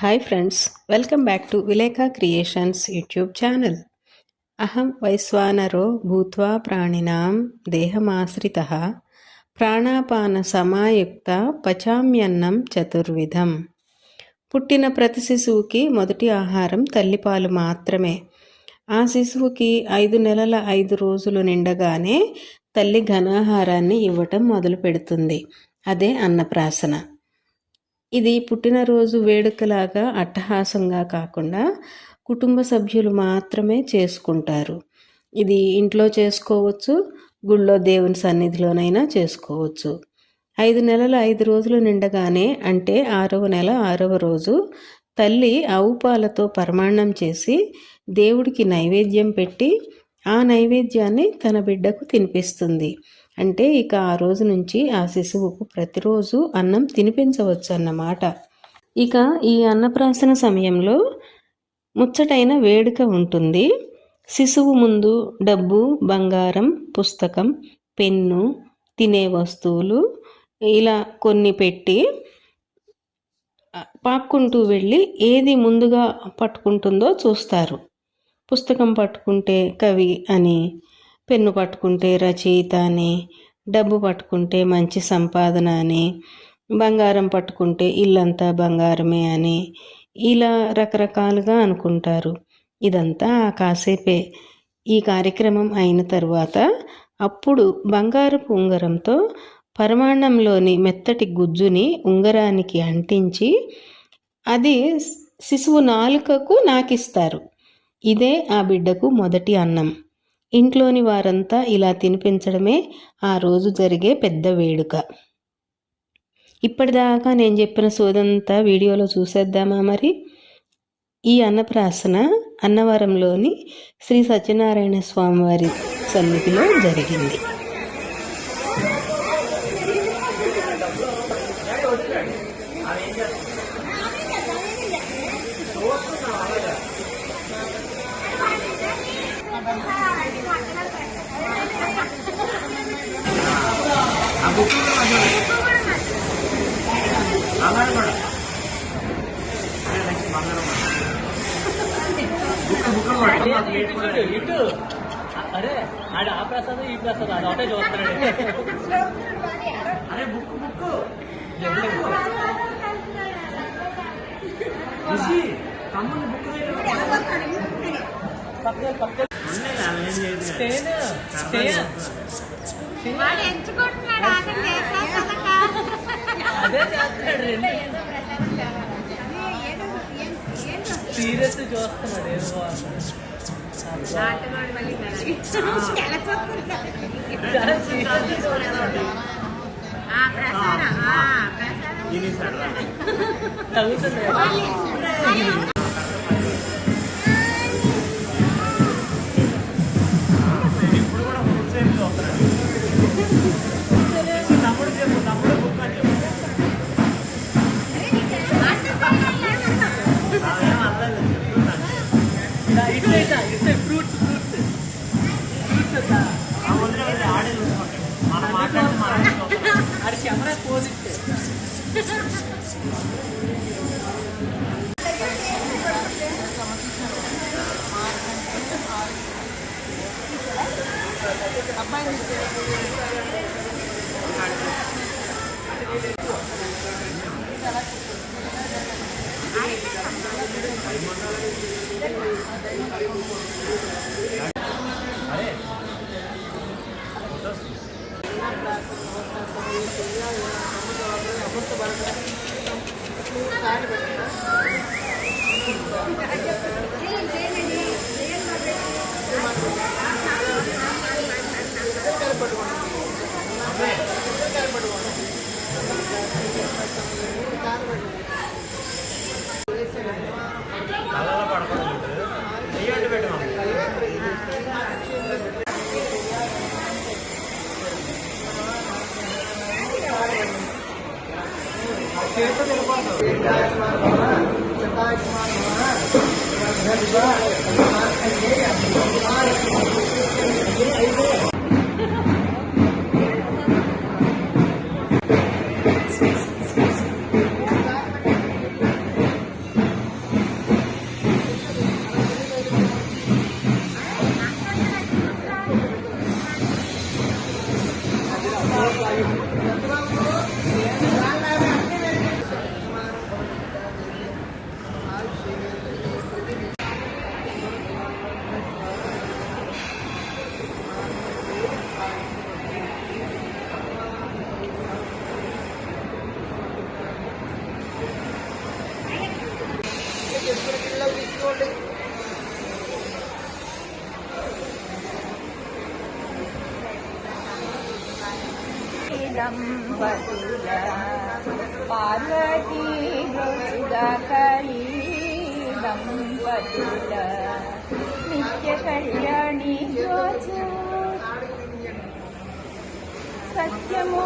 Hi friends, welcome back to Vilekha creations YouTube channel. అహం వైశ్వానరో భూత్వా ప్రాణినాం దేహమాశ్రితః ప్రాణాపాన సమాయుక్త పచామ్యన్నం చతుర్విధం. పుట్టిన ప్రతి శిశువుకి మొదటి ఆహారం తల్లిపాలు మాత్రమే. ఆ శిశువుకి 5 నెలల 5 రోజులు నిండగానే తల్లి ఘనాహారాన్ని ఇవ్వటం మొదలు పెడుతుంది. అదే అన్నప్రాసన. ఇది పుట్టినరోజు వేడుకలాగా అట్టహాసంగా కాకుండా కుటుంబ సభ్యులు మాత్రమే చేసుకుంటారు. ఇది ఇంట్లో చేసుకోవచ్చు, గుళ్ళో దేవుని సన్నిధిలోనైనా చేసుకోవచ్చు. 5 నెలల 5 రోజులు నిండగానే అంటే 6వ నెల 6వ రోజు తల్లి ఆవు పాలతో పరమాన్నం చేసి దేవుడికి నైవేద్యం పెట్టి ఆ నైవేద్యాన్ని తన బిడ్డకు తినిపిస్తుంది. అంటే ఇక ఆ రోజు నుంచి ఆ శిశువుకు ప్రతిరోజు అన్నం తినిపించవచ్చు అన్నమాట. ఇక ఈ అన్నప్రాసన సమయంలో ముచ్చటైన వేడుక ఉంటుంది. శిశువు ముందు డబ్బు, బంగారం, పుస్తకం, పెన్ను, తినే వస్తువులు ఇలా కొన్ని పెట్టి పాక్కుంటూ వెళ్ళి ఏది ముందుగా పట్టుకుంటుందో చూస్తారు. పుస్తకం పట్టుకుంటే కవి అని, పెన్ను పట్టుకుంటే రచయిత అని, డబ్బు పట్టుకుంటే మంచి సంపాదన అని, బంగారం పట్టుకుంటే ఇల్లంతా బంగారమే అని, ఇలా రకరకాలుగా అనుకుంటారు. ఇదంతా కాసేపే. ఈ కార్యక్రమం అయిన తరువాత అప్పుడు బంగారపు ఉంగరంతో పరమాన్నంలోని మెత్తటి గుజ్జుని ఉంగరానికి అంటించి అది శిశువు నాలుకకు నాకిస్తారు. ఇదే ఆ బిడ్డకు మొదటి అన్నం. ఇంట్లోని వారంతా ఇలా తినిపించడమే ఆ రోజు జరిగే పెద్ద వేడుక. ఇప్పటిదాకా నేను చెప్పిన సోదంతా వీడియోలో చూసేద్దామా మరి? ఈ అన్నప్రాసన అన్నవరంలోని శ్రీ సత్యనారాయణ స్వామివారి సన్నిధిలో జరిగింది. అరే ఆడ ఆ ప్రసాదం ఈ ప్రసాదం అది ఒకటే చూస్తున్నాడు. అరే బుక్ తమ్ముడు బుక్ అదే చేస్తున్నాడు. సీరియస్ చూస్తున్నాడు ఏదో. తగ్గుతుంది. కెమెరా పోజ్ అబ్బాయి దంపతుల పార్వతీ సుధాకరీ దంపతుల నిత్య కళ్యాణి సత్యము